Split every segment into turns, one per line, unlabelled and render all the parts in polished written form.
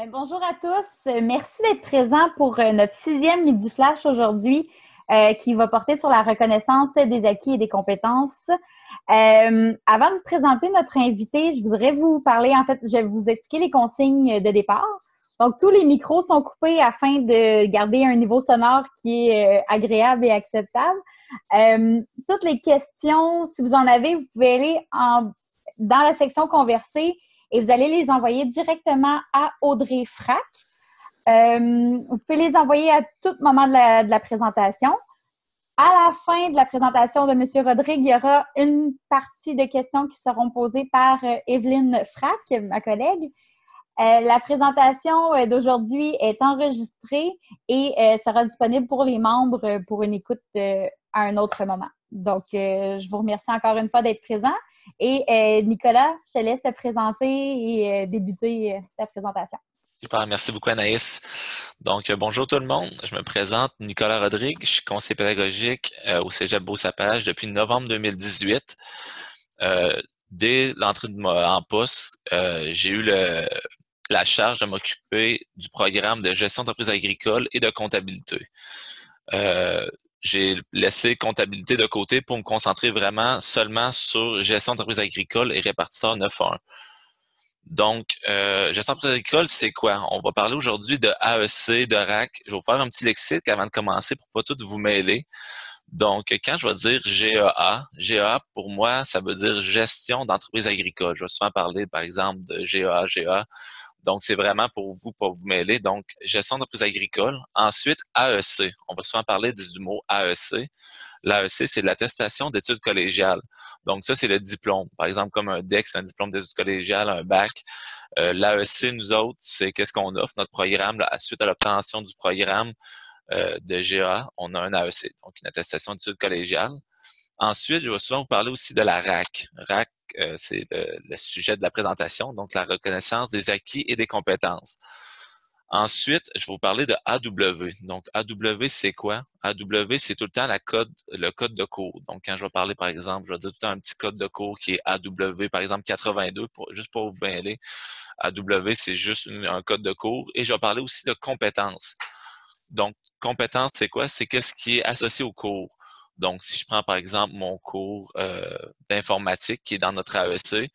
Bonjour à tous. Merci d'être présents pour notre 6e Midi Flash aujourd'hui qui va porter sur la reconnaissance des acquis et des compétences. Avant de vous présenter notre invité, je voudrais vous parler, en fait, je vais vous expliquer les consignes de départ. Donc, tous les micros sont coupés afin de garder un niveau sonore qui est agréable et acceptable. Toutes les questions, si vous en avez, vous pouvez aller dans la section conversée et vous allez les envoyer directement à Audrey Frac. Vous pouvez les envoyer à tout moment de la présentation. À la fin de la présentation de M. Rodrigue, il y aura une partie de questions qui seront posées par Evelyne Frac, ma collègue. La présentation d'aujourd'hui est enregistrée et sera disponible pour les membres pour une écoute à un autre moment. Donc, je vous remercie encore une fois d'être présent. Et Nicolas, je te laisse te présenter et débuter ta présentation.
Super, merci beaucoup Anaïs. Donc, bonjour tout le monde. Je me présente Nicolas Rodrigue. Je suis conseiller pédagogique au Cégep Beau-Sapage depuis novembre 2018. Dès l'entrée en poste, j'ai eu la charge de m'occuper du programme de gestion d'entreprise agricole et de comptabilité. J'ai laissé comptabilité de côté pour me concentrer vraiment seulement sur gestion d'entreprise agricole et répartiteur 9.1. Donc, gestion d'entreprise agricole, c'est quoi? On va parler aujourd'hui de AEC, de RAC. Je vais vous faire un petit lexique avant de commencer pour pas tout vous mêler. Donc, quand je vais dire GEA pour moi, ça veut dire gestion d'entreprise agricole. Je vais souvent parler, par exemple, de GA. Donc, c'est vraiment pour vous, pas vous mêler. Donc, gestion d'entreprise agricole. Ensuite, AEC. On va souvent parler du mot AEC. L'AEC, c'est l'attestation d'études collégiales. Donc, ça, c'est le diplôme. Par exemple, comme un DEC, c'est un diplôme d'études collégiales, un bac. L'AEC, nous autres, c'est qu'est-ce qu'on offre, notre programme, là, suite à l'obtention du programme de GA, on a un AEC, donc une attestation d'études collégiales. Ensuite, je vais souvent vous parler aussi de la RAC. RAC, c'est le sujet de la présentation, donc la reconnaissance des acquis et des compétences. Ensuite, je vais vous parler de AW. Donc, AW, c'est quoi? AW, c'est tout le temps le code de cours. Donc, quand je vais parler, par exemple, je vais dire tout le temps un petit code de cours qui est AW, par exemple 82, juste pour vous mêler. AW, c'est juste un code de cours. Et je vais parler aussi de compétences. Donc, compétences, c'est quoi? C'est qu'est-ce qui est associé au cours. Donc, si je prends par exemple mon cours d'informatique qui est dans notre AEC,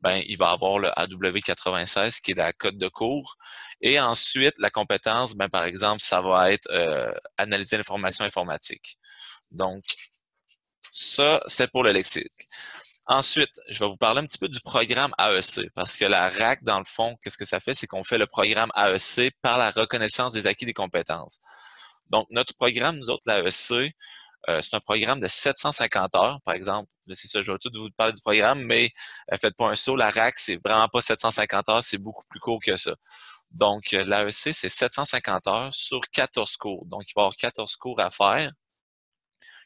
ben il va avoir le AW96 qui est la code de cours. Et ensuite, la compétence, ben par exemple, ça va être analyser l'information informatique. Donc, ça, c'est pour le lexique. Ensuite, je vais vous parler un petit peu du programme AEC, parce que la RAC, dans le fond, qu'est-ce que ça fait? C'est qu'on fait le programme AEC par la reconnaissance des acquis des compétences. Donc, notre programme, nous autres, l'AEC, c'est un programme de 750 heures, par exemple. C'est ça, je vais tout vous parler du programme, mais faites pas un saut. La RAC, c'est vraiment pas 750 heures, c'est beaucoup plus court que ça. Donc, l'AEC, c'est 750 heures sur 14 cours. Donc, il va y avoir 14 cours à faire,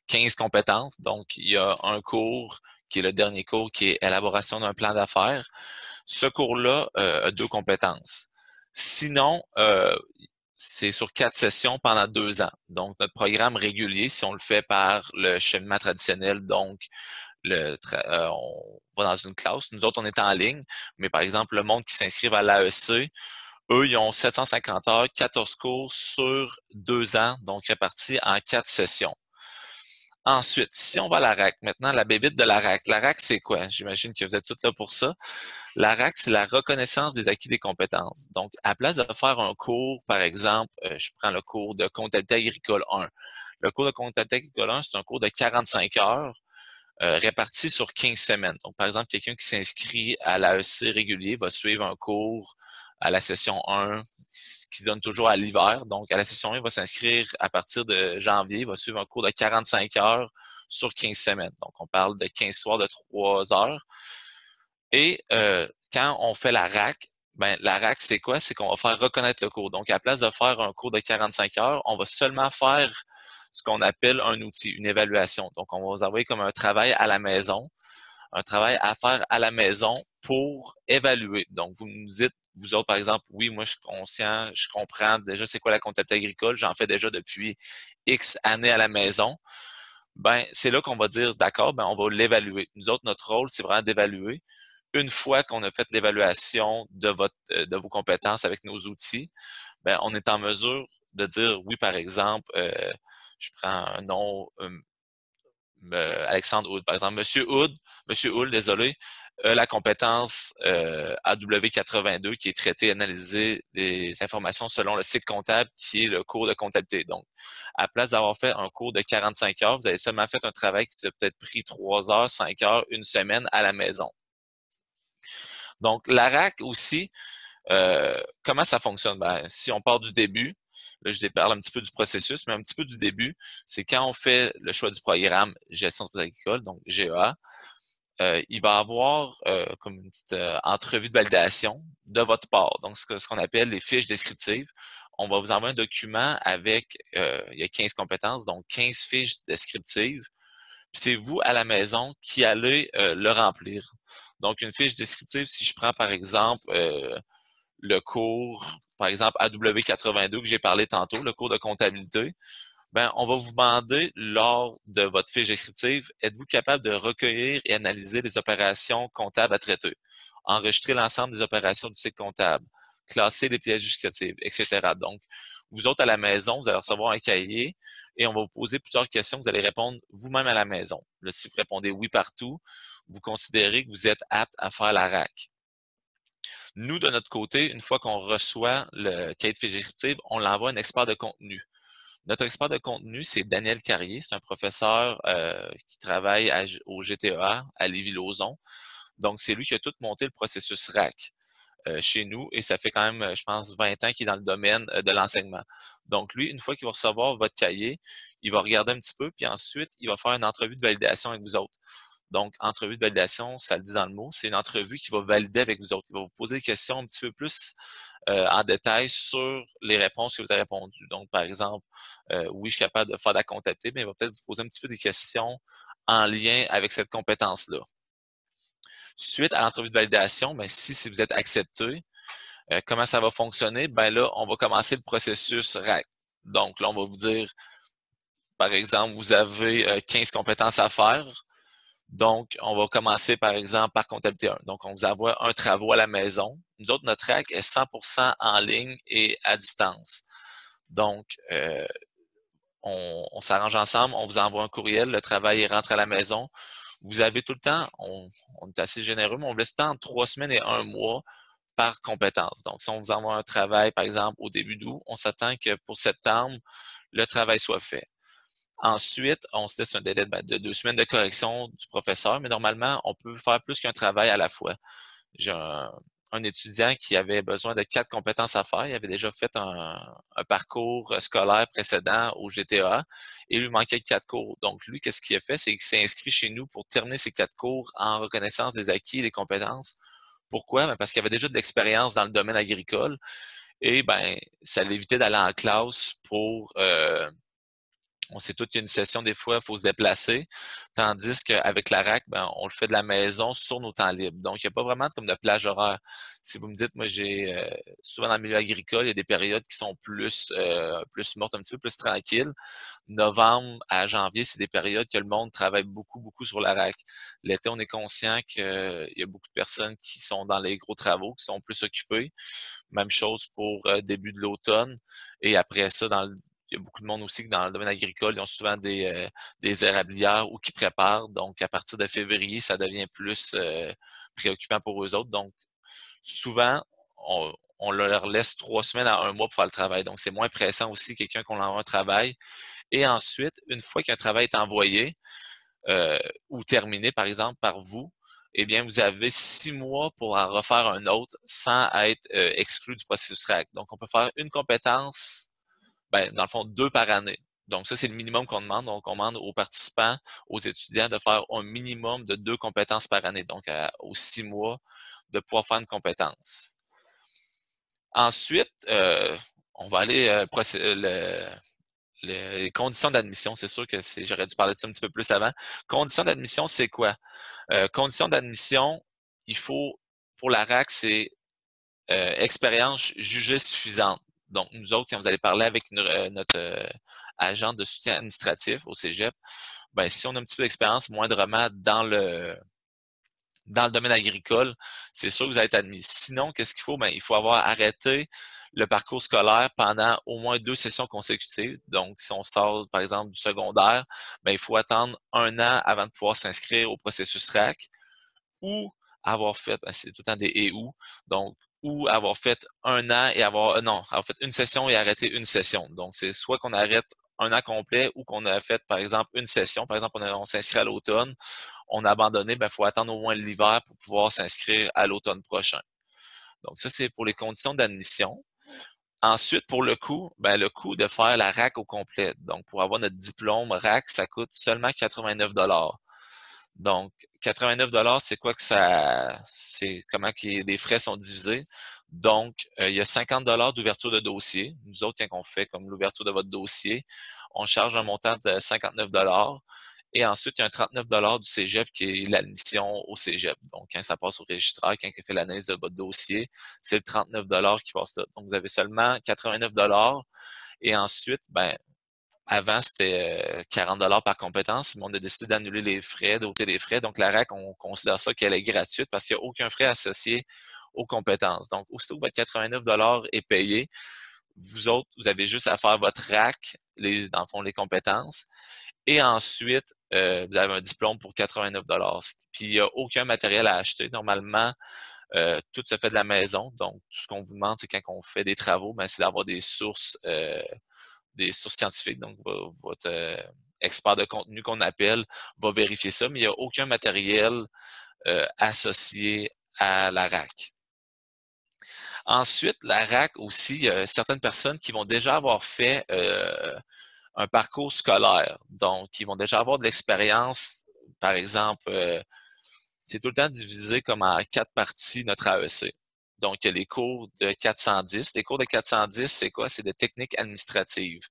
15 compétences. Donc, il y a un cours qui est le dernier cours, qui est élaboration d'un plan d'affaires. Ce cours-là a 2 compétences. Sinon, c'est sur 4 sessions pendant 2 ans. Donc, notre programme régulier, si on le fait par le cheminement traditionnel, donc on va dans une classe. Nous autres, on est en ligne, mais par exemple, le monde qui s'inscrivent à l'AEC, eux, ils ont 750 heures, 14 cours sur 2 ans, donc répartis en 4 sessions. Ensuite, si on va à la RAC, maintenant, la bébite de la RAC. La RAC, c'est quoi? J'imagine que vous êtes tous là pour ça. La RAC, c'est la reconnaissance des acquis des compétences. Donc, à place de faire un cours, par exemple, je prends le cours de comptabilité agricole 1. Le cours de comptabilité agricole 1, c'est un cours de 45 heures réparti sur 15 semaines. Donc, par exemple, quelqu'un qui s'inscrit à l'AEC régulier va suivre un cours à la session 1, qui se donne toujours à l'hiver. Donc, à la session 1, il va s'inscrire à partir de janvier, il va suivre un cours de 45 heures sur 15 semaines. Donc, on parle de 15 soirs de 3 heures. Et quand on fait la RAC, ben la RAC, c'est quoi? C'est qu'on va faire reconnaître le cours. Donc, à la place de faire un cours de 45 heures, on va seulement faire ce qu'on appelle un outil, une évaluation. Donc, on va vous envoyer comme un travail à la maison, un travail à faire à la maison pour évaluer. Donc, vous nous dites, vous autres, par exemple, oui, moi, je suis conscient, je comprends déjà c'est quoi la comptabilité agricole, j'en fais déjà depuis X années à la maison. Ben, c'est là qu'on va dire, d'accord, ben, on va l'évaluer. Nous autres, notre rôle, c'est vraiment d'évaluer. une fois qu'on a fait l'évaluation de vos compétences avec nos outils, ben, on est en mesure de dire oui, par exemple, je prends un nom, Alexandre Hood, par exemple. Monsieur Hood, désolé, la compétence AW82 qui est traiter et analyser les informations selon le cycle comptable qui est le cours de comptabilité. Donc, à place d'avoir fait un cours de 45 heures, vous avez seulement fait un travail qui s'est peut-être pris 3 heures, 5 heures, une semaine à la maison. Donc, l'ARAC aussi, comment ça fonctionne? Ben, si on part du début, là, je parle un petit peu du processus, mais un petit peu du début, c'est quand on fait le choix du programme Gestion d'entreprises agricoles, donc GEA, il va avoir comme une petite entrevue de validation de votre part. Donc, ce qu'on appelle les fiches descriptives. On va vous envoyer un document avec, il y a 15 compétences, donc 15 fiches descriptives. Puis c'est vous à la maison qui allez le remplir. Donc, une fiche descriptive, si je prends par exemple le cours, par exemple AW82 que j'ai parlé tantôt, le cours de comptabilité, ben, on va vous demander lors de votre fiche descriptive, êtes-vous capable de recueillir et analyser les opérations comptables à traiter, enregistrer l'ensemble des opérations du cycle comptable, classer les pièces justificatives, etc. Donc, vous autres à la maison, vous allez recevoir un cahier et on va vous poser plusieurs questions. Vous allez répondre vous-même à la maison. Là, si vous répondez oui partout, vous considérez que vous êtes apte à faire la RAC. Nous, de notre côté, une fois qu'on reçoit le cahier de fiche descriptive, on l'envoie à un expert de contenu. Notre expert de contenu, c'est Daniel Carrier. C'est un professeur qui travaille au GTA à Lévis-Lauzon. Donc, c'est lui qui a tout monté le processus RAC chez nous et ça fait quand même, je pense, 20 ans qu'il est dans le domaine de l'enseignement. Donc, lui, une fois qu'il va recevoir votre cahier, il va regarder un petit peu, puis ensuite, il va faire une entrevue de validation avec vous autres. Donc, entrevue de validation, ça le dit dans le mot, c'est une entrevue qui va valider avec vous autres. Il va vous poser des questions un petit peu plus en détail sur les réponses que vous avez répondues. Donc, par exemple, oui, je suis capable de faire de la comptabilité, mais il va peut-être vous poser un petit peu des questions en lien avec cette compétence-là. Suite à l'entrevue de validation, ben, si vous êtes accepté, comment ça va fonctionner? Ben là, on va commencer le processus RAC. Donc, là, on va vous dire, par exemple, vous avez 15 compétences à faire. Donc, on va commencer, par exemple, par comptabilité 1. Donc, on vous envoie un travaux à la maison. Nous autres, notre RAC est 100% en ligne et à distance. Donc, on s'arrange ensemble, on vous envoie un courriel, le travail rentre à la maison. Vous avez tout le temps, on est assez généreux, mais on vous laisse tout le temps entre 3 semaines et 1 mois par compétence. Donc, si on vous envoie un travail, par exemple, au début d'août, on s'attend que pour septembre, le travail soit fait. Ensuite, on se laisse un délai de 2 semaines de correction du professeur, mais normalement, on peut faire plus qu'un travail à la fois. J'ai un étudiant qui avait besoin de 4 compétences à faire. Il avait déjà fait un parcours scolaire précédent au GTA et il lui manquait 4 cours. Donc, lui, qu'est-ce qu'il a fait? C'est qu'il s'est inscrit chez nous pour terminer ces 4 cours en reconnaissance des acquis et des compétences. Pourquoi? Ben parce qu'il avait déjà de l'expérience dans le domaine agricole et ben ça l'évitait d'aller en classe pour on sait tous qu'il y a une session, des fois, il faut se déplacer. Tandis qu'avec la RAC, ben, on le fait de la maison sur nos temps libres. Donc, il n'y a pas vraiment comme de plage horaire. Si vous me dites, moi, j'ai souvent dans le milieu agricole, il y a des périodes qui sont plus mortes, un petit peu plus tranquilles. Novembre à janvier, c'est des périodes que le monde travaille beaucoup, beaucoup sur la RAC. L'été, on est conscient qu'il y a beaucoup de personnes qui sont dans les gros travaux, qui sont plus occupées. Même chose pour début de l'automne. Et après ça, il y a beaucoup de monde aussi qui, dans le domaine agricole, ils ont souvent des érablières ou qui préparent. Donc, à partir de février, ça devient plus préoccupant pour eux autres. Donc, souvent, on leur laisse 3 semaines à 1 mois pour faire le travail. Donc, c'est moins pressant aussi quelqu'un qu'on envoie un travail. Et ensuite, une fois qu'un travail est envoyé ou terminé, par exemple, par vous, eh bien, vous avez 6 mois pour en refaire un autre sans être exclu du processus RAC. Donc, on peut faire une compétence, ben, dans le fond, 2 par année. Donc, ça, c'est le minimum qu'on demande. Donc, on demande aux participants, aux étudiants de faire un minimum de 2 compétences par année. Donc, aux 6 mois, de pouvoir faire une compétence. Ensuite, on va aller les conditions d'admission. C'est sûr que j'aurais dû parler de ça un petit peu plus avant. Conditions d'admission, c'est quoi? Conditions d'admission, il faut, pour la RAC, c'est expérience jugée suffisante. Donc, nous autres, quand vous allez parler avec notre agent de soutien administratif au Cégep, ben, si on a un petit peu d'expérience moindrement dans le domaine agricole, c'est sûr que vous allez être admis. Sinon, qu'est-ce qu'il faut? Ben, il faut avoir arrêté le parcours scolaire pendant au moins 2 sessions consécutives. Donc, si on sort, par exemple, du secondaire, ben, il faut attendre 1 an avant de pouvoir s'inscrire au processus RAC ou avoir fait, ben, c'est tout le temps des et ou, donc, ou avoir fait 1 an et non, avoir fait une session et arrêter une session. Donc, c'est soit qu'on arrête 1 an complet ou qu'on a fait, par exemple, une session. Par exemple, on s'inscrit à l'automne, on a abandonné, ben, il faut attendre au moins l'hiver pour pouvoir s'inscrire à l'automne prochain. Donc, ça, c'est pour les conditions d'admission. Ensuite, pour le coût, ben, le coût de faire la RAC au complet. Donc, pour avoir notre diplôme RAC, ça coûte seulement 89 dollars. Donc, 89 dollars, c'est quoi que ça, c'est comment que les frais sont divisés. Donc, il y a 50 dollars d'ouverture de dossier. Nous autres, quand on fait comme l'ouverture de votre dossier, on charge un montant de 59 dollars. Et ensuite, il y a un 39 dollars du cégep qui est l'admission au cégep. Donc, quand ça passe au registraire, quand il fait l'analyse de votre dossier, c'est le 39 dollars qui passe là. Donc, vous avez seulement 89 dollars. Et ensuite, ben, avant, c'était 40 dollars par compétence, mais on a décidé d'annuler les frais, d'ôter les frais. Donc, la RAC, on considère ça qu'elle est gratuite parce qu'il n'y a aucun frais associé aux compétences. Donc, aussitôt que votre 89 dollars est payé, vous autres, vous avez juste à faire votre RAC, dans le fond, les compétences. Et ensuite, vous avez un diplôme pour 89 dollars. Puis, il n'y a aucun matériel à acheter. Normalement, tout se fait de la maison. Donc, tout ce qu'on vous demande, c'est quand on fait des travaux, ben, c'est d'avoir des sources scientifiques. Donc, votre expert de contenu qu'on appelle va vérifier ça, mais il n'y a aucun matériel associé à la RAC. Ensuite, la RAC aussi, il y a certaines personnes qui vont déjà avoir fait un parcours scolaire. Donc, ils vont déjà avoir de l'expérience. Par exemple, c'est tout le temps divisé comme en 4 parties, notre AEC. Donc, il y a les cours de 410. Les cours de 410, c'est quoi? C'est des techniques administratives.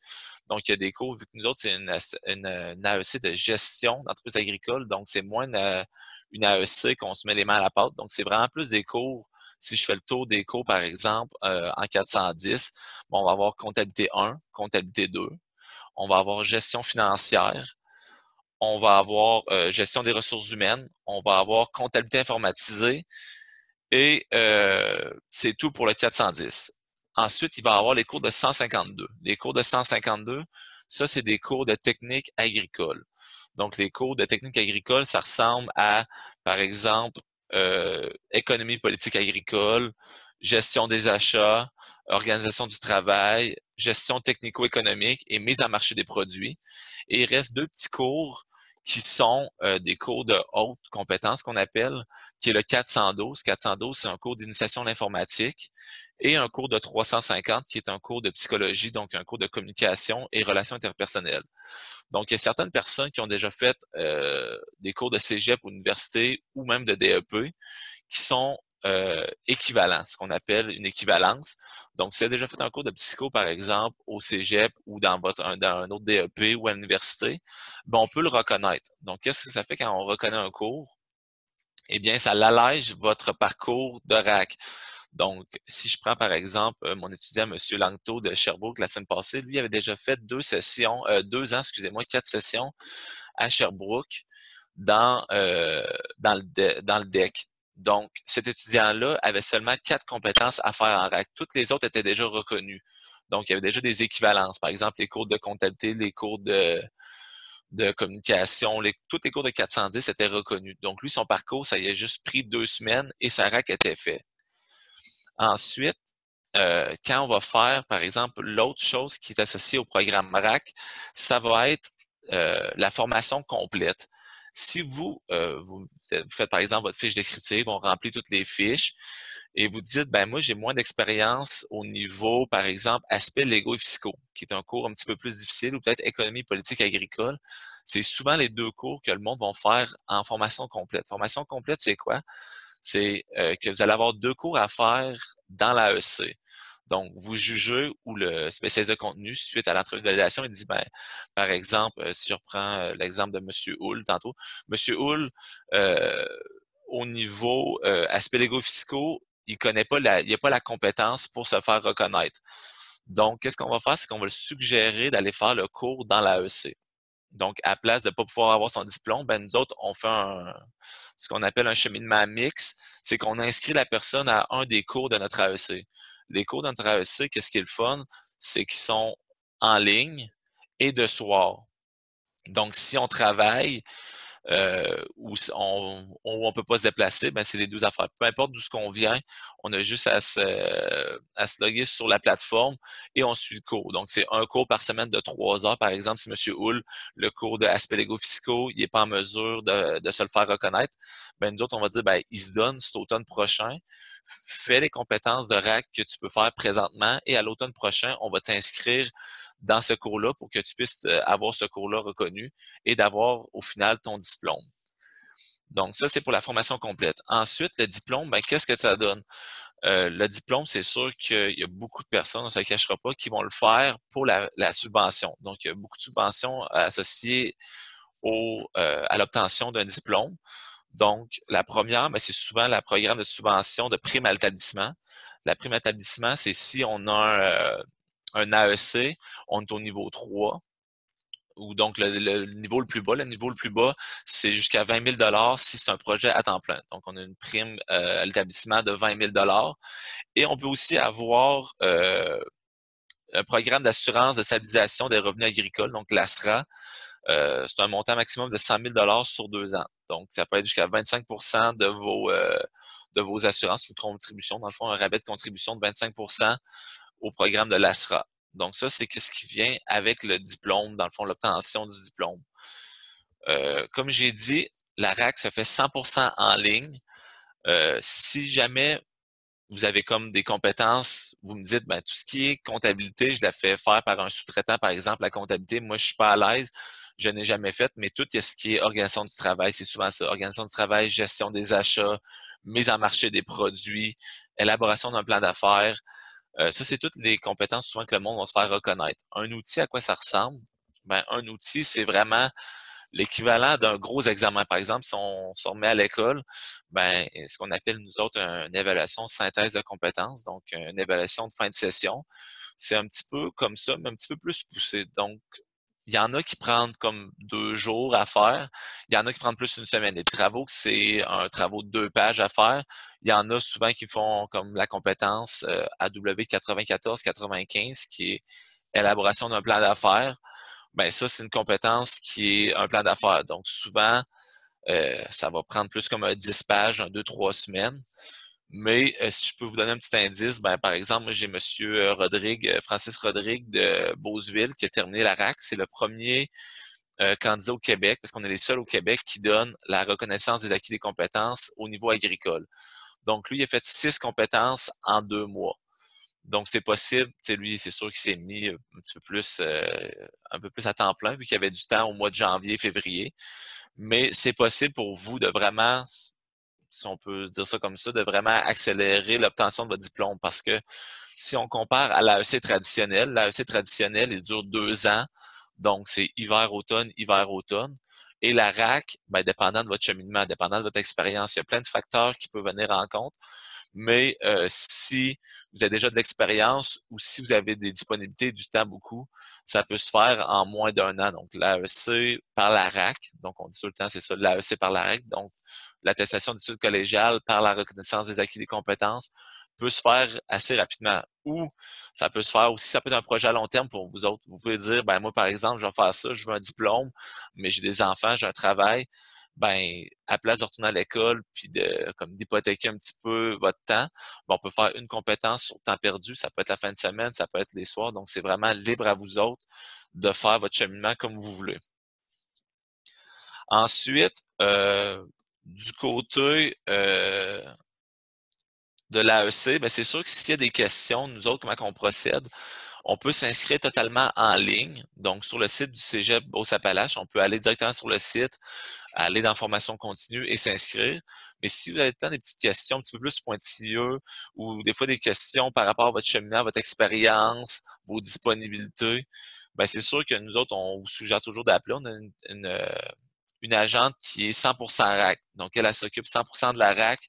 Donc, il y a des cours, vu que nous autres, c'est une AEC de gestion d'entreprise agricole. Donc, c'est moins une AEC qu'on se met les mains à la pâte. Donc, c'est vraiment plus des cours. Si je fais le tour des cours, par exemple, en 410, bon, on va avoir comptabilité 1, comptabilité 2. On va avoir gestion financière. On va avoir gestion des ressources humaines. On va avoir comptabilité informatisée. Et c'est tout pour le 410. Ensuite, il va y avoir les cours de 152. Les cours de 152, ça, c'est des cours de technique agricole. Donc, les cours de technique agricole, ça ressemble à, par exemple, économie politique agricole, gestion des achats, organisation du travail, gestion technico-économique et mise en marché des produits. Et il reste 2 petits cours qui sont des cours de haute compétence qu'on appelle, qui est le 412. 412, c'est un cours d'initiation à l'informatique et un cours de 350 qui est un cours de psychologie, donc un cours de communication et relations interpersonnelles. Donc, il y a certaines personnes qui ont déjà fait des cours de cégep ou université ou même de DEP qui sont équivalents, ce qu'on appelle une équivalence. Donc, si vous avez déjà fait un cours de psycho, par exemple, au cégep ou dans un autre DEP ou à l'université, ben, on peut le reconnaître. Donc, qu'est-ce que ça fait quand on reconnaît un cours? Eh bien, ça l'allège votre parcours de RAC. Donc, si je prends par exemple mon étudiant, M. Langto de Sherbrooke, la semaine passée, lui avait déjà fait 2 ans, excusez-moi, 4 sessions à Sherbrooke dans le DEC. Donc, cet étudiant-là avait seulement 4 compétences à faire en RAC. Toutes les autres étaient déjà reconnues. Donc, il y avait déjà des équivalences. Par exemple, les cours de comptabilité, les cours de communication, tous les cours de 410 étaient reconnus. Donc, lui, son parcours, ça y a juste pris 2 semaines et sa RAC était fait. Ensuite, quand on va faire, par exemple, l'autre chose qui est associée au programme RAC, ça va être la formation complète. Si vous faites, par exemple, votre fiche descriptive, on remplit toutes les fiches et vous dites, ben moi, j'ai moins d'expérience au niveau, par exemple, aspects légaux et fiscaux, qui est un cours un petit peu plus difficile, ou peut-être économie politique agricole. C'est souvent les 2 cours que le monde va faire en formation complète. Formation complète, c'est quoi? C'est que vous allez avoir 2 cours à faire dans l'AEC. Donc, vous jugez ou le spécialiste de contenu, suite à l'entrevue de validation, il dit, ben, par exemple, si je reprends l'exemple de M. Hull tantôt, M. Hull, au niveau aspects légaux fiscaux, il n'a pas la compétence pour se faire reconnaître. Donc, qu'est-ce qu'on va faire? C'est qu'on va le suggérer d'aller faire le cours dans l'AEC. Donc, à place de ne pas pouvoir avoir son diplôme, ben nous autres, on fait ce qu'on appelle un cheminement mixte. C'est qu'on inscrit la personne à un des cours de notre AEC. Les cours de notre AEC, qu'est-ce qui est le fun? C'est qu'ils sont en ligne et de soir. Donc, si on travaille, où on peut pas se déplacer, ben c'est les deux affaires. Peu importe d'où ce qu'on vient, on a juste à se loguer sur la plateforme et on suit le cours. Donc, c'est un cours par semaine de 3 heures. Par exemple, si M. Hull, le cours de aspects légaux fiscaux, il n'est pas en mesure de se le faire reconnaître, ben nous autres, on va dire, ben il se donne cet automne prochain, fais les compétences de RAC que tu peux faire présentement et à l'automne prochain, on va t'inscrire dans ce cours-là pour que tu puisses avoir ce cours-là reconnu et d'avoir au final ton diplôme. Donc, ça, c'est pour la formation complète. Ensuite, le diplôme, ben, qu'est-ce que ça donne? Le diplôme, c'est sûr qu'il y a beaucoup de personnes, on ne se le cachera pas, qui vont le faire pour la subvention. Donc, il y a beaucoup de subventions associées à l'obtention d'un diplôme. Donc, la première, ben, c'est souvent le programme de subvention de prime à l'établissement. La prime à l'établissement, c'est si on a un AEC, on est au niveau 3, ou donc le niveau le plus bas. Le niveau le plus bas, c'est jusqu'à 20 000 si c'est un projet à temps plein. Donc, on a une prime à l'établissement de 20 000 et on peut aussi avoir un programme d'assurance de stabilisation des revenus agricoles, donc l'ASRA. C'est un montant maximum de 100 000 sur 2 ans. Donc, ça peut être jusqu'à 25 de vos assurances ou contributions. Dans le fond, un rabais de contribution de 25 au programme de l'ASRA. Donc, ça, c'est ce qui vient avec le diplôme, dans le fond, l'obtention du diplôme. Comme j'ai dit, la RAC se fait 100% en ligne. Si jamais vous avez comme des compétences, vous me dites, ben, tout ce qui est comptabilité, je la fais faire par un sous-traitant, par exemple, la comptabilité, moi, je suis pas à l'aise, je n'ai jamais fait, mais tout ce qui est organisation du travail, c'est souvent ça. Organisation du travail, gestion des achats, mise en marché des produits, élaboration d'un plan d'affaires. Ça, c'est toutes les compétences souvent que le monde va se faire reconnaître. Un outil, à quoi ça ressemble? Ben, un outil, c'est vraiment l'équivalent d'un gros examen. Par exemple, si on se remet à l'école, ben, ce qu'on appelle nous autres une évaluation synthèse de compétences, donc une évaluation de fin de session. C'est un petit peu comme ça, mais un petit peu plus poussé. Donc, il y en a qui prennent comme 2 jours à faire. Il y en a qui prennent plus une semaine. Les travaux, c'est un travaux de 2 pages à faire. Il y en a souvent qui font comme la compétence AW 94-95, qui est élaboration d'un plan d'affaires. Ben ça, c'est une compétence qui est un plan d'affaires. Donc, souvent, ça va prendre plus comme un 10 pages, un 2-3 semaines. Mais si je peux vous donner un petit indice, ben, par exemple, moi, j'ai Monsieur Francis Rodrigue de Beauceville qui a terminé la RAC. C'est le premier candidat au Québec, parce qu'on est les seuls au Québec qui donnent la reconnaissance des acquis des compétences au niveau agricole. Donc, lui, il a fait 6 compétences en 2 mois. Donc, c'est possible. Tu sais, lui, c'est sûr qu'il s'est mis un peu plus à temps plein, vu qu'il y avait du temps au mois de janvier, février. Mais c'est possible pour vous de vraiment, si on peut dire ça comme ça, de vraiment accélérer l'obtention de votre diplôme. Parce que si on compare à l'AEC traditionnel, il dure 2 ans. Donc, c'est hiver-automne, hiver-automne. Et la RAC, ben, dépendant de votre cheminement, dépendant de votre expérience, il y a plein de facteurs qui peuvent venir en compte. Mais si vous avez déjà de l'expérience ou si vous avez des disponibilités, du temps beaucoup, ça peut se faire en moins d'1 an. Donc, l'AEC par la RAC, donc on dit tout le temps, c'est ça, l'AEC par la RAC, donc l'attestation d'études collégiales par la reconnaissance des acquis des compétences peut se faire assez rapidement. Ou ça peut se faire aussi, ça peut être un projet à long terme pour vous autres. Vous pouvez dire, ben moi, par exemple, je vais faire ça, je veux un diplôme, mais j'ai des enfants, j'ai un travail. Ben, à place de retourner à l'école puis comme d'hypothéquer un petit peu votre temps, ben, on peut faire une compétence sur temps perdu. Ça peut être la fin de semaine, ça peut être les soirs. Donc, c'est vraiment libre à vous autres de faire votre cheminement comme vous voulez. Ensuite, du côté de l'AEC, ben c'est sûr que s'il y a des questions, nous autres, comment on procède, on peut s'inscrire totalement en ligne. Donc, sur le site du Cégep Beauce-Appalaches, on peut aller directement sur le site, aller dans formation continue et s'inscrire. Mais si vous avez le temps des petites questions un petit peu plus pointilleuses ou des fois des questions par rapport à votre cheminement, votre expérience, vos disponibilités, ben c'est sûr que nous autres, on vous suggère toujours d'appeler. On a une agente qui est 100% RAC. Donc, elle s'occupe 100% de la RAC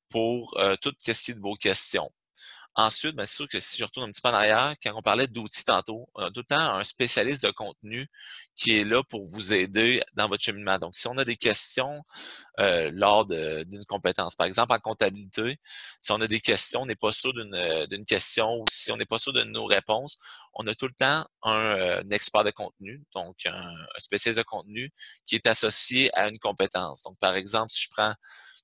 pour tout ce qui est de vos questions. Ensuite, c'est sûr que si je retourne un petit peu en arrière, quand on parlait d'outils tantôt, on a tout le temps un spécialiste de contenu qui est là pour vous aider dans votre cheminement. Donc, si on a des questions lors d'une compétence, par exemple en comptabilité, si on a des questions, on n'est pas sûr d'une question ou si on n'est pas sûr de nos réponses, on a tout le temps un expert de contenu, donc un spécialiste de contenu qui est associé à une compétence. Donc, par exemple, si je prends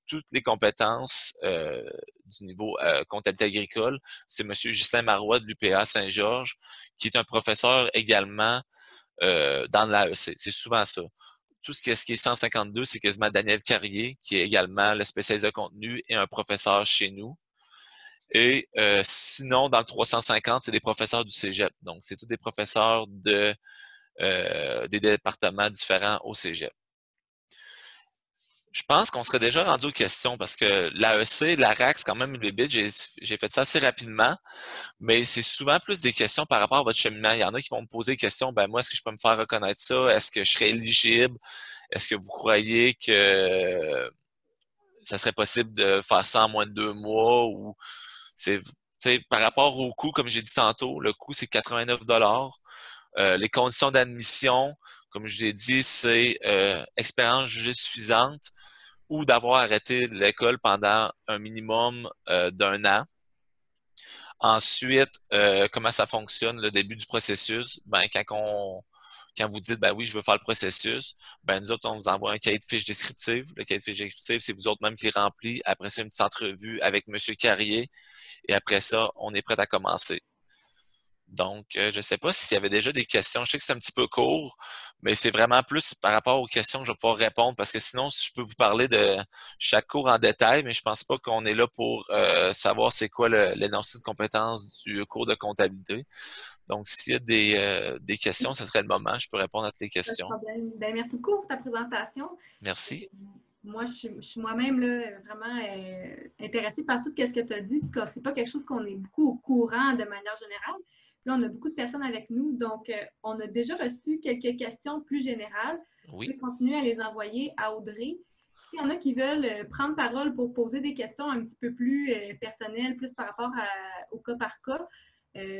toutes les compétences du niveau comptabilité agricole. C'est M. Justin Marois de l'UPA Saint-Georges, qui est un professeur également dans l'AEC. C'est souvent ça. Tout ce qui est 152, c'est quasiment Daniel Carrier, qui est également le spécialiste de contenu et un professeur chez nous. Et sinon, dans le 350, c'est des professeurs du Cégep. Donc, c'est tous des professeurs des départements différents au Cégep. Je pense qu'on serait déjà rendu aux questions parce que l'AEC, la RAC, c'est quand même une bébite. J'ai fait ça assez rapidement, mais c'est souvent plus des questions par rapport à votre cheminement. Il y en a qui vont me poser des questions, moi, est-ce que je peux me faire reconnaître ça? Est-ce que je serais éligible? Est-ce que vous croyez que ça serait possible de faire ça en moins de 2 mois? Ou c'est, tu sais, par rapport au coût, comme j'ai dit tantôt, le coût, c'est 89 $. Les conditions d'admission, comme je vous ai dit, c'est expérience jugée suffisante ou d'avoir arrêté l'école pendant un minimum d'1 an. Ensuite, comment ça fonctionne, le début du processus? Quand vous dites, oui, je veux faire le processus, nous autres, on vous envoie un cahier de fiches descriptive. Le cahier de fiches descriptive, c'est vous autres même qui le remplit. Après ça, une petite entrevue avec M. Carrier. Et après ça, on est prêt à commencer. Donc, je ne sais pas s'il y avait déjà des questions. Je sais que c'est un petit peu court, mais c'est vraiment plus par rapport aux questions que je vais pouvoir répondre parce que sinon, je peux vous parler de chaque cours en détail, mais je pense pas qu'on est là pour savoir c'est quoi l'énoncé de compétences du cours de comptabilité. Donc, s'il y a des questions, ce serait le moment. Je peux répondre à toutes les
Pas de
questions.
problème. Merci beaucoup pour ta présentation.
Merci.
Moi, je suis moi-même là, vraiment intéressée par tout ce que tu as dit, parce que c'est pas quelque chose qu'on est beaucoup au courant de manière générale. Là, on a beaucoup de personnes avec nous, donc on a déjà reçu quelques questions plus générales.
Oui.
Je vais continuer à les envoyer à Audrey. S'il y en a qui veulent prendre parole pour poser des questions un petit peu plus personnelles, plus par rapport au cas par cas,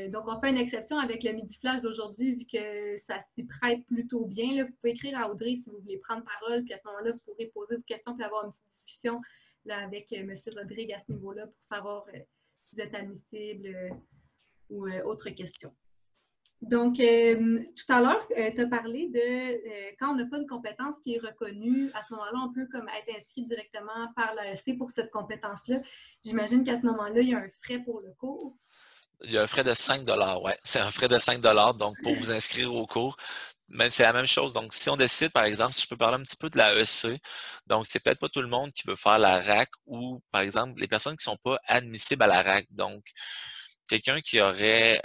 donc, on fait une exception avec le Midi Flash d'aujourd'hui, vu que ça s'y prête plutôt bien. Là. Vous pouvez écrire à Audrey si vous voulez prendre parole, puis à ce moment-là, vous pourrez poser vos questions puis avoir une petite discussion là, avec M. Rodrigue à ce niveau-là pour savoir si vous êtes admissible ou autre question. Donc, tout à l'heure, tu as parlé de quand on n'a pas une compétence qui est reconnue, à ce moment-là, on peut comme être inscrit directement par l'AEC pour cette compétence-là. J'imagine qu'à ce moment-là, il y a un frais pour le cours.
Il y a un frais de 5 $, ouais. C'est un frais de 5 $, donc pour vous inscrire au cours. Mais c'est la même chose. Donc, si on décide, par exemple, si je peux parler un petit peu de la EC, donc c'est peut-être pas tout le monde qui veut faire la RAC ou, par exemple, les personnes qui sont pas admissibles à la RAC. Donc, quelqu'un qui aurait,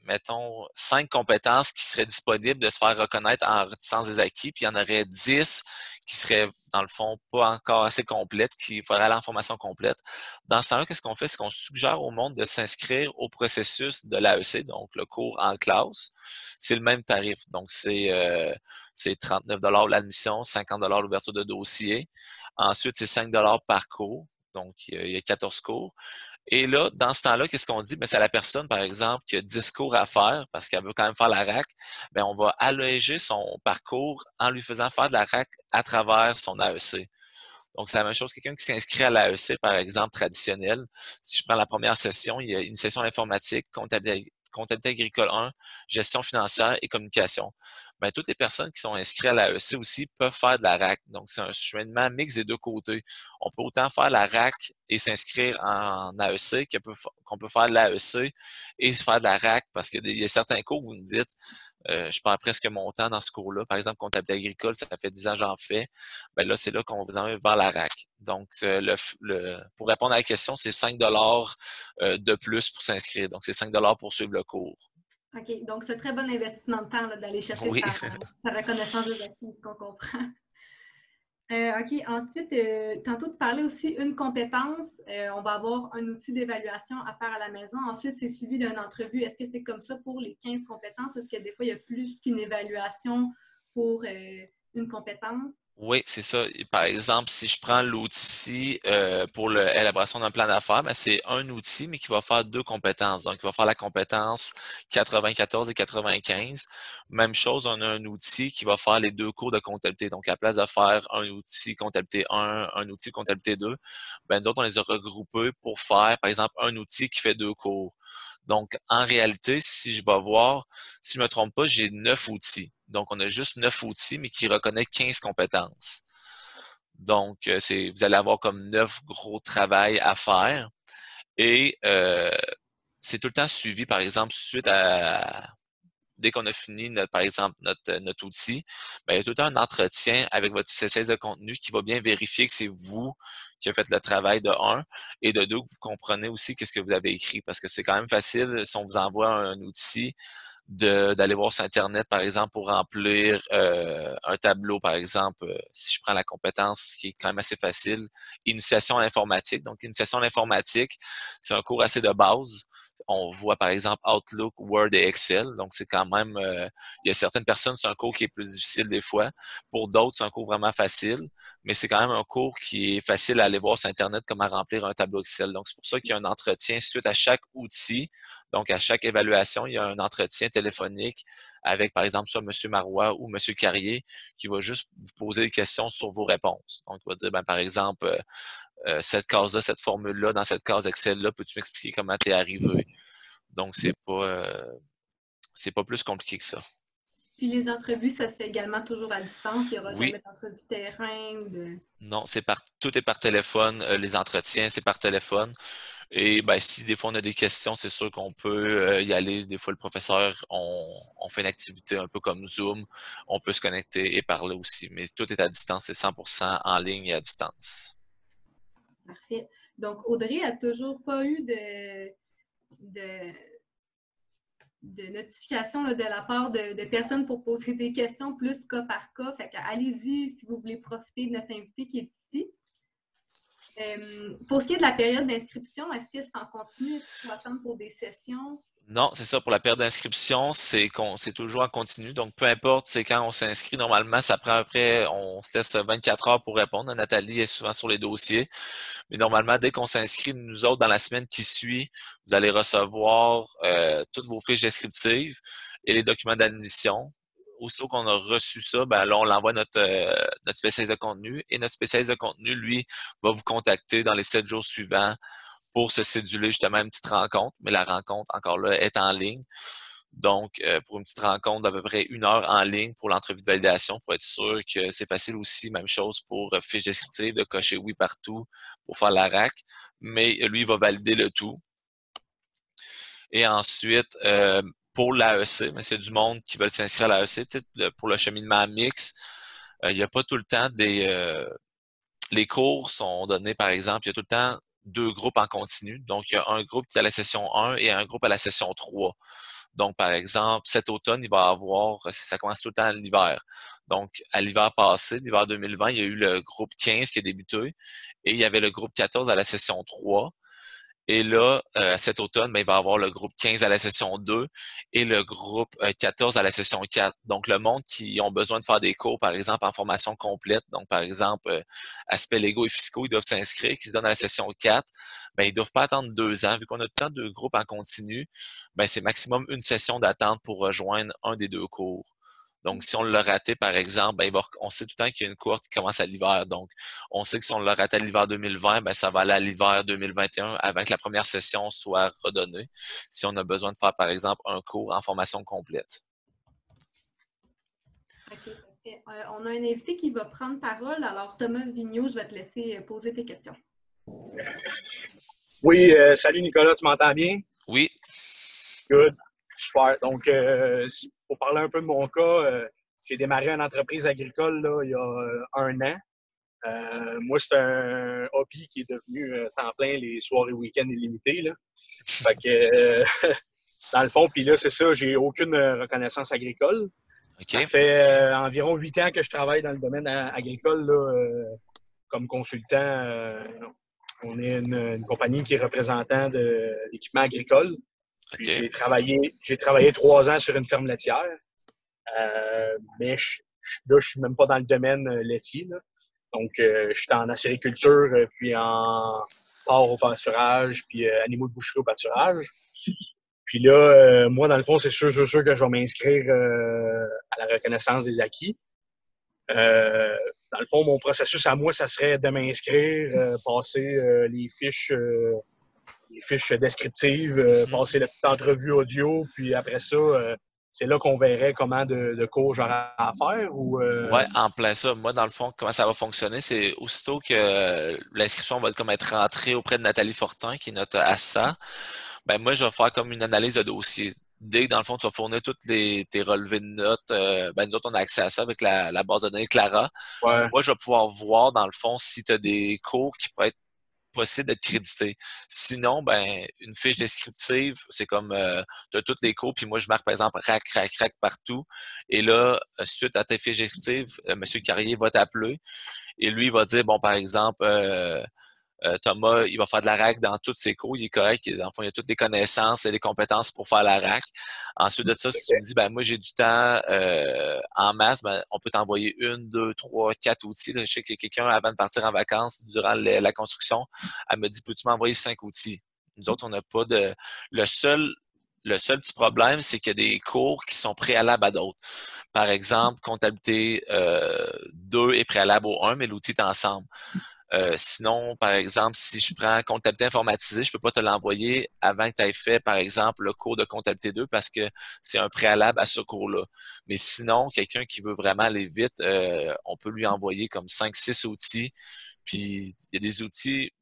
mettons, 5 compétences qui seraient disponibles de se faire reconnaître en réticence des acquis, puis il y en aurait 10 qui seraient, dans le fond, pas encore assez complètes, qui feraient l'information complète. Dans ce temps-là, qu'est-ce qu'on fait? C'est qu'on suggère au monde de s'inscrire au processus de l'AEC, donc le cours en classe. C'est le même tarif. Donc, c'est 39 $ l'admission, 50 $ l'ouverture de dossier. Ensuite, c'est 5 $ par cours. Donc, il y a 14 cours. Et là, dans ce temps-là, qu'est-ce qu'on dit? C'est à la personne, par exemple, qui a 10 cours à faire parce qu'elle veut quand même faire la RAC, on va alléger son parcours en lui faisant faire de la RAC à travers son AEC. Donc, c'est la même chose. Quelqu'un qui s'inscrit à l'AEC, par exemple, traditionnel, si je prends la première session, il y a une session informatique, comptabilité agricole 1, gestion financière et communication. Toutes les personnes qui sont inscrites à l'AEC aussi peuvent faire de la RAC. Donc, c'est un cheminement mix des deux côtés. On peut autant faire la RAC et s'inscrire en AEC qu'on peut faire de l'AEC et se faire de la RAC parce qu'il y a certains cours où vous me dites je perds presque mon temps dans ce cours-là. Par exemple, comptabilité agricole, ça fait 10 ans que j'en fais. Là, c'est là qu'on vous envoie vers la RAC. Donc, pour répondre à la question, c'est 5 $ de plus pour s'inscrire. Donc, c'est 5 $ pour suivre le cours.
OK. Donc, c'est un très bon investissement de temps d'aller chercher
Oui.
sa reconnaissance des acquis, ce qu'on comprend. OK. Ensuite, tantôt, tu parlais aussi une compétence. On va avoir un outil d'évaluation à faire à la maison. Ensuite, c'est suivi d'une entrevue. Est-ce que c'est comme ça pour les 15 compétences? Est-ce que des fois, il y a plus qu'une évaluation pour une compétence?
Oui, c'est ça. Par exemple, si je prends l'outil pour l'élaboration d'un plan d'affaires, ben, c'est un outil, mais qui va faire deux compétences. Donc, il va faire la compétence 94 et 95. Même chose, on a un outil qui va faire les deux cours de comptabilité. Donc, à la place de faire un outil comptabilité 1, un outil comptabilité 2, ben, d'autres, on les a regroupés pour faire, par exemple, un outil qui fait deux cours. Donc, en réalité, si je vais voir, si je me trompe pas, j'ai 9 outils. Donc, on a juste 9 outils, mais qui reconnaît 15 compétences. Donc, vous allez avoir comme 9 gros travails à faire. Et c'est tout le temps suivi, par exemple, dès qu'on a fini, par exemple, notre outil, ben, il y a tout le temps un entretien avec votre spécialiste de contenu qui va bien vérifier que c'est vous qui avez fait le travail de un et de deux, que vous comprenez aussi qu'est-ce que vous avez écrit. Parce que c'est quand même facile, si on vous envoie un outil, d'aller voir sur Internet, par exemple, pour remplir un tableau, par exemple, si je prends la compétence qui est quand même assez facile, initiation à l'informatique. Donc, initiation à l'informatique, c'est un cours assez de base. On voit, par exemple, Outlook, Word et Excel. Donc, c'est quand même, il y a certaines personnes, c'est un cours qui est plus difficile des fois. Pour d'autres, c'est un cours vraiment facile, mais c'est quand même un cours qui est facile à aller voir sur Internet, comme à remplir un tableau Excel. Donc, c'est pour ça qu'il y a un entretien suite à chaque outil. Donc, à chaque évaluation, il y a un entretien téléphonique avec, par exemple, soit M. Marois ou M. Carrier qui va juste vous poser des questions sur vos réponses. Donc, il va dire, ben, par exemple, cette case-là, cette formule-là, dans cette case Excel-là, peux-tu m'expliquer comment tu es arrivé? Donc, c'est pas plus compliqué que ça.
Puis les entrevues, ça se fait également toujours à distance. Il n'y aura
Oui,
jamais d'entrevue terrain ou de.
non, tout est par téléphone. Les entretiens, c'est par téléphone. Et ben, si des fois on a des questions, c'est sûr qu'on peut y aller. Des fois, le professeur, on fait une activité un peu comme Zoom. On peut se connecter et parler aussi. Mais tout est à distance, c'est 100% en ligne et à distance.
Parfait. Donc, Audrey a toujours pas eu de, de notification là, de la part de personnes pour poser des questions plus cas par cas. Fait allez-y si vous voulez profiter de notre invité qui est ici. Pour ce qui est de la période d'inscription, est-ce que c'est en continu? Est-ce qu'il faut attendre pour des sessions?
Non, c'est ça. Pour la période d'inscription, c'est toujours en continu. Donc, peu importe, c'est quand on s'inscrit. Normalement, ça prend après, on se laisse 24 heures pour répondre. Nathalie est souvent sur les dossiers. Mais normalement, dès qu'on s'inscrit, nous autres, dans la semaine qui suit, vous allez recevoir toutes vos fiches descriptives et les documents d'admission. Aussitôt qu'on a reçu ça, ben là, on l'envoie à notre spécialiste de contenu. Et notre spécialiste de contenu, lui, va vous contacter dans les 7 jours suivants pour se céduler justement une petite rencontre. Mais la rencontre, encore là, est en ligne. Donc, pour une petite rencontre d'à peu près 1 heure en ligne pour l'entrevue de validation, pour être sûr que c'est facile aussi. Même chose pour fiche descriptive, de cocher oui partout pour faire la RAC. Mais lui, il va valider le tout. Et ensuite, pour l'AEC, mais c'est du monde qui veut s'inscrire à l'AEC, peut-être pour le cheminement mix, il n'y a pas tout le temps les cours sont donnés, par exemple, il y a tout le temps 2 groupes en continu. Donc, il y a un groupe qui est à la session 1 et un groupe à la session 3. Donc, par exemple, cet automne, il va y avoir, ça commence tout le temps à l'hiver. Donc, à l'hiver passé, l'hiver 2020, il y a eu le groupe 15 qui a débuté et il y avait le groupe 14 à la session 3. Et là, cet automne, ben, il va y avoir le groupe 15 à la session 2 et le groupe 14 à la session 4. Donc, le monde qui ont besoin de faire des cours, par exemple, en formation complète, donc par exemple, aspects légaux et fiscaux, ils doivent s'inscrire, qui se donnent à la session 4, ben, ils ne doivent pas attendre 2 ans. Vu qu'on a tant de groupes en continu, ben, c'est maximum une session d'attente pour rejoindre un des 2 cours. Donc, si on l'a raté, par exemple, ben, on sait tout le temps qu'il y a une cohorte qui commence à l'hiver. Donc, on sait que si on l'a raté à l'hiver 2020, ben, ça va aller à l'hiver 2021 avant que la première session soit redonnée. Si on a besoin de faire, par exemple, un cours en formation complète.
OK, parfait. On a un invité qui va prendre parole. Alors, Thomas Vigneault, je vais te laisser poser tes questions.
Oui, salut Nicolas, tu m'entends bien?
Oui.
Good. Super. Donc, pour parler un peu de mon cas, j'ai démarré une entreprise agricole là, il y a 1 an. Moi, c'est un hobby qui est devenu temps plein les soirs et week-ends illimités. Là. Fait que, dans le fond, puis là, c'est ça, j'ai aucune reconnaissance agricole.
Okay.
Ça fait environ 8 ans que je travaille dans le domaine agricole là, comme consultant. On est une compagnie qui est représentant d'équipements agricoles. Puis
okay.
j'ai travaillé 3 ans sur une ferme laitière. Mais je Là, je suis même pas dans le domaine laitier, là. Donc, je suis en acériculture, puis en porc au pâturage, puis animaux de boucherie au pâturage. Puis là, moi, dans le fond, c'est sûr que je vais m'inscrire à la reconnaissance des acquis. Dans le fond, mon processus à moi, ça serait de m'inscrire, passer les fiches descriptives, passer la petite entrevue audio, puis après ça, c'est là qu'on verrait comment de cours j'aurais à faire ou
Ouais, en plein ça. Moi, dans le fond, comment ça va fonctionner, c'est aussitôt que l'inscription va comme être rentrée auprès de Nathalie Fortin, qui est notre ASSA, ben moi, je vais faire comme une analyse de dossier. Dès que, dans le fond, tu vas fournir toutes tes relevés de notes, ben nous autres, on a accès à ça avec la base de données Clara.
ouais.
Moi, je vais pouvoir voir, dans le fond, si tu as des cours qui pourraient être possible d'être crédité. Sinon, ben, une fiche descriptive, c'est comme tu as toutes les cours, puis moi, je marque, par exemple, rac partout. Et là, suite à tes fiches descriptives, M. Carrier va t'appeler et lui, il va dire, bon, par exemple, Thomas, il va faire de la RAC dans tous ses cours, il est correct, dans le fond, il a toutes les connaissances et les compétences pour faire la RAC. Ensuite de ça, si tu me dis, ben moi j'ai du temps en masse, ben, on peut t'envoyer 1, 2, 3, 4 outils. Là. Je sais qu'il y a quelqu'un, avant de partir en vacances, durant la construction, elle me dit, peux-tu m'envoyer 5 outils? Nous autres, on n'a pas de... Le seul petit problème, c'est qu'il y a des cours qui sont préalables à d'autres. Par exemple, comptabilité 2 est préalable au 1, mais l'outil est ensemble. Sinon, par exemple, si je prends comptabilité informatisée, je peux pas te l'envoyer avant que tu aies fait, par exemple, le cours de comptabilité 2 parce que c'est un préalable à ce cours-là. Mais sinon, quelqu'un qui veut vraiment aller vite, on peut lui envoyer comme 5-6 outils. Puis, il y a des outils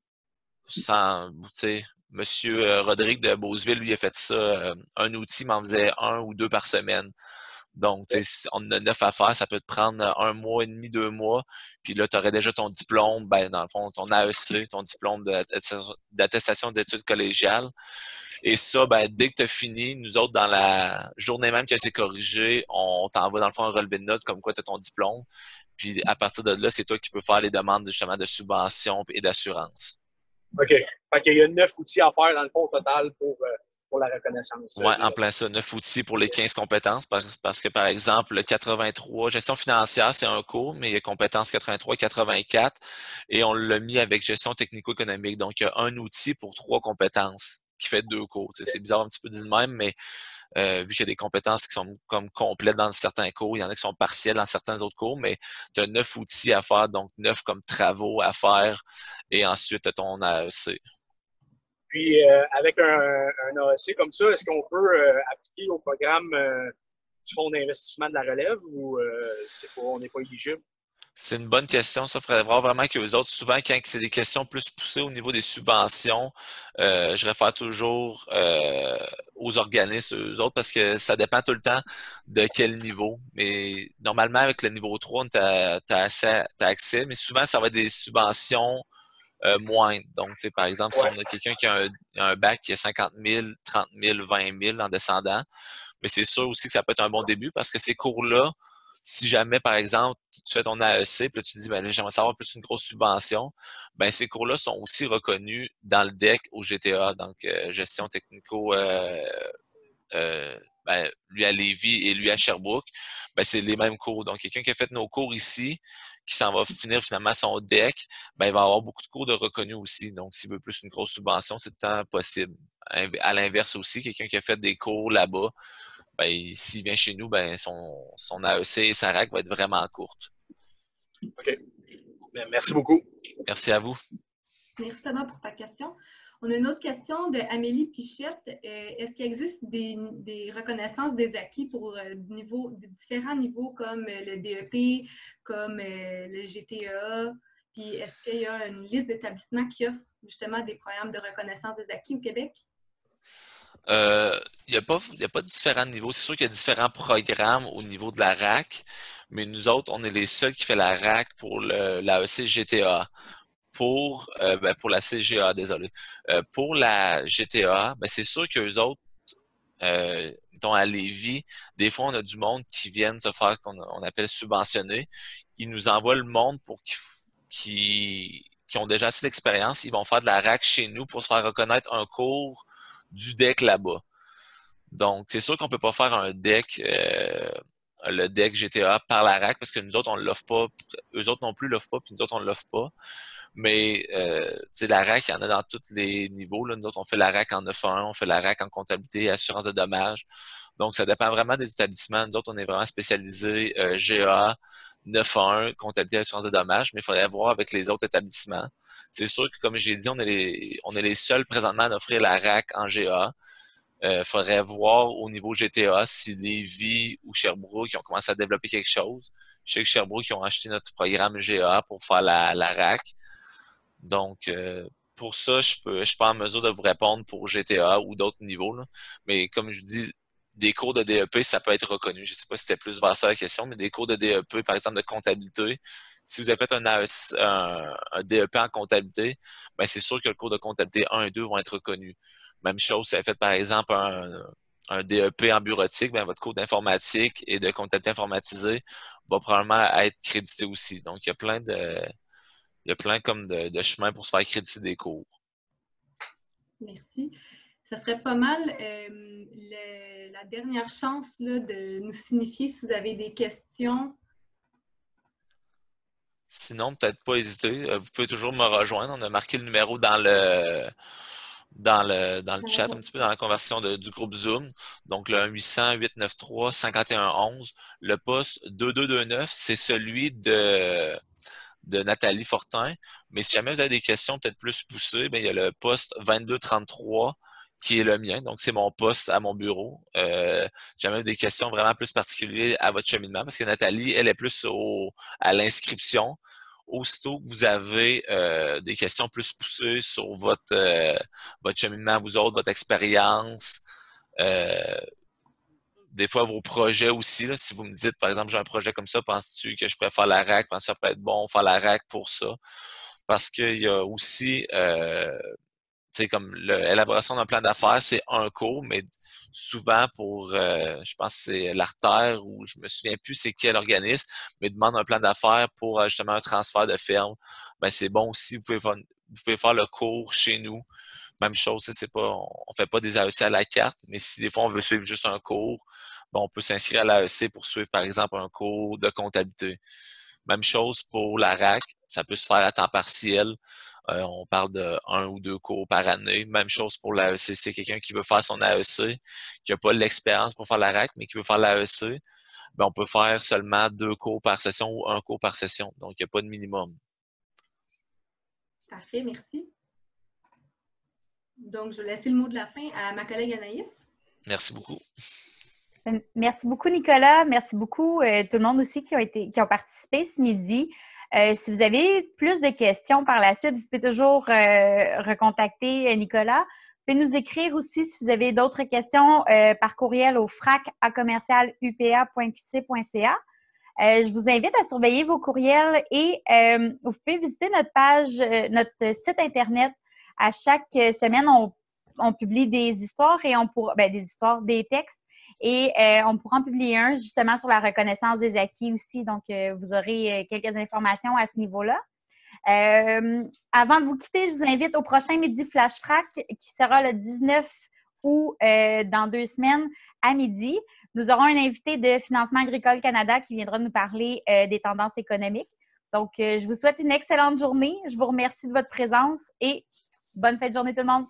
sans, tu sais, Monsieur Rodrigue de Beauceville, lui, a fait ça. Un outil m'en faisait 1 ou 2 par semaine. Donc, si on a 9 à faire, ça peut te prendre 1 mois et demi, 2 mois. Puis là, tu aurais déjà ton diplôme, ben, dans le fond, ton AEC, ton diplôme d'attestation d'études collégiales. Et ça, ben, dès que tu as fini, nous autres, dans la journée même que c'est corrigé, on t'envoie dans le fond un relevé de notes comme quoi tu as ton diplôme. Puis à partir de là, c'est toi qui peux faire les demandes justement de subventions et d'assurance.
OK. Fait qu'il y a 9 outils à faire dans le fond au total pour la reconnaissance.
Oui, en plein ça. 9 outils pour les 15 compétences parce que, par exemple, le 83, gestion financière, c'est un cours, mais il y a compétences 83 et 84 et on l'a mis avec gestion technico-économique. Donc, il y a un outil pour 3 compétences qui fait 2 cours. Tu sais, c'est bizarre un petit peu dit de même, mais vu qu'il y a des compétences qui sont comme complètes dans certains cours, il y en a qui sont partielles dans certains autres cours, mais tu as 9 outils à faire, donc 9 comme travaux à faire et ensuite tu as ton AEC.
Puis, avec un AEC comme ça, est-ce qu'on peut appliquer au programme du Fonds d'investissement de la relève ou on n'est pas éligible?
C'est une bonne question. Ça, il faudrait voir vraiment que les autres, souvent, quand c'est des questions plus poussées au niveau des subventions, je réfère toujours aux organismes, eux autres, parce que ça dépend tout le temps de quel niveau. Mais normalement, avec le niveau 3, tu as accès, mais souvent, ça va être des subventions moindres. Donc, tu sais, par exemple, si on a quelqu'un qui a un bac qui a 50 000, 30 000, 20 000 en descendant, mais c'est sûr aussi que ça peut être un bon début parce que ces cours-là, si jamais, par exemple, tu fais ton AEC, puis là, tu te dis, ben, j'aimerais savoir plus une grosse subvention, ben, ces cours-là sont aussi reconnus dans le DEC au GTA, donc gestion technico, ben, lui à Lévis et lui à Sherbrooke, ben, c'est les mêmes cours. Donc, quelqu'un qui a fait nos cours ici, qui s'en va finir finalement son DEC, ben, il va avoir beaucoup de cours de reconnus aussi. Donc, s'il veut plus une grosse subvention, c'est tout le temps possible. À l'inverse aussi, quelqu'un qui a fait des cours là-bas, ben, s'il vient chez nous, ben, son AEC et sa RAC va être vraiment courte.
OK. Bien, merci beaucoup.
Merci à vous.
Merci Thomas pour ta question. On a une autre question de Amélie Pichette. Est-ce qu'il existe des reconnaissances des acquis pour différents niveaux comme le DEP, comme le GTA? Puis est-ce qu'il y a une liste d'établissements qui offrent justement des programmes de reconnaissance des acquis au Québec?
Il n'y a pas de différents niveaux. C'est sûr qu'il y a différents programmes au niveau de la RAC, mais nous autres, on est les seuls qui fait la RAC pour l'AEC GTA. Pour la CGA, désolé. Pour la GTA, ben c'est sûr qu'eux autres, mettons à Lévis, des fois on a du monde qui viennent se faire qu'on appelle subventionner. Ils nous envoient le monde pour qui ont déjà assez d'expérience. Ils vont faire de la RAC chez nous pour se faire reconnaître un cours du DEC là-bas. Donc, c'est sûr qu'on peut pas faire un DEC le deck GTA par la RAC, parce que nous autres, on l'offre pas, eux autres non plus l'offrent pas, puis nous autres, on l'offre pas. Mais la RAC, il y en a dans tous les niveaux. Là. Nous autres, on fait la RAC en 9.1, on fait la RAC en comptabilité et assurance de dommages. Donc, ça dépend vraiment des établissements. Nous autres, on est vraiment spécialisés GA, 9.1, comptabilité et assurance de dommages, mais il faudrait voir avec les autres établissements. C'est sûr que, comme j'ai dit, on est les seuls présentement à offrir la RAC en GA. Faudrait voir au niveau GTA si Lévis ou Sherbrooke qui ont commencé à développer quelque chose. Je sais que Sherbrooke, ils ont acheté notre programme GA pour faire la RAC. Donc, pour ça, je suis pas en mesure de vous répondre pour GTA ou d'autres niveaux. Là. Mais comme je vous dis, des cours de DEP, ça peut être reconnu. Je sais pas si c'était plus vers ça la question, mais des cours de DEP, par exemple de comptabilité, si vous avez fait un DEP en comptabilité, ben c'est sûr que le cours de comptabilité 1 et 2 vont être reconnus. Même chose, si vous avez fait par exemple un DEP en bureautique, ben votre cours d'informatique et de comptabilité informatisée va probablement être crédité aussi. Donc, il y a plein comme de chemins pour se faire créditer des cours.
Merci. Ça serait pas mal la dernière chance là, de nous signifier si vous avez des questions.
Sinon, peut-être pas hésiter. Vous pouvez toujours me rejoindre. On a marqué le numéro dans le chat, un petit peu dans la conversation du groupe Zoom. Donc, le 1-800-893-5111. Le poste 2229, c'est celui de Nathalie Fortin. Mais si jamais vous avez des questions peut-être plus poussées, bien, il y a le poste 2233 qui est le mien. Donc, c'est mon poste à mon bureau. Si jamais vous avez des questions vraiment plus particulières à votre cheminement, parce que Nathalie, elle est plus à l'inscription. Aussitôt que vous avez des questions plus poussées sur votre cheminement, vous autres, votre expérience, des fois vos projets aussi. Là, si vous me dites, par exemple, j'ai un projet comme ça, penses-tu que je préfère la RAC? Penses-tu que ça peut être bon faire la RAC pour ça? Parce qu'il y a aussi, comme l'élaboration d'un plan d'affaires, c'est un cours, mais souvent pour, je pense que c'est l'Artère ou je me souviens plus c'est quel organisme, mais demande un plan d'affaires pour justement un transfert de ferme. Ben c'est bon aussi, vous pouvez faire le cours chez nous. Même chose, c'est pas, on fait pas des AEC à la carte, mais si des fois on veut suivre juste un cours, ben on peut s'inscrire à l'AEC pour suivre par exemple un cours de comptabilité. Même chose pour la RAC, ça peut se faire à temps partiel. On parle de 1 ou 2 cours par année. Même chose pour l'AEC. C'est quelqu'un qui veut faire son AEC, qui n'a pas l'expérience pour faire la RAC, mais qui veut faire l'AEC. Ben, on peut faire seulement 2 cours par session ou 1 cours par session. Donc, il n'y a pas de minimum.
Parfait, merci. Donc, je vais laisser le mot de la fin à ma collègue Anaïs.
Merci beaucoup.
Merci beaucoup, Nicolas. Merci beaucoup tout le monde aussi qui ont participé ce midi. Si vous avez plus de questions par la suite, vous pouvez toujours recontacter Nicolas. Vous pouvez nous écrire aussi si vous avez d'autres questions par courriel au frac@commercialupa.qc.ca. Je vous invite à surveiller vos courriels et vous pouvez visiter notre page, notre site Internet. À chaque semaine, on publie des histoires et des textes. Et on pourra en publier un justement sur la reconnaissance des acquis aussi. Donc, vous aurez quelques informations à ce niveau-là. Avant de vous quitter, je vous invite au prochain Midi Flash Frac qui sera le 19 août dans 2 semaines à midi. Nous aurons un invité de Financement Agricole Canada qui viendra nous parler des tendances économiques. Donc, je vous souhaite une excellente journée. Je vous remercie de votre présence et bonne fin de journée tout le monde.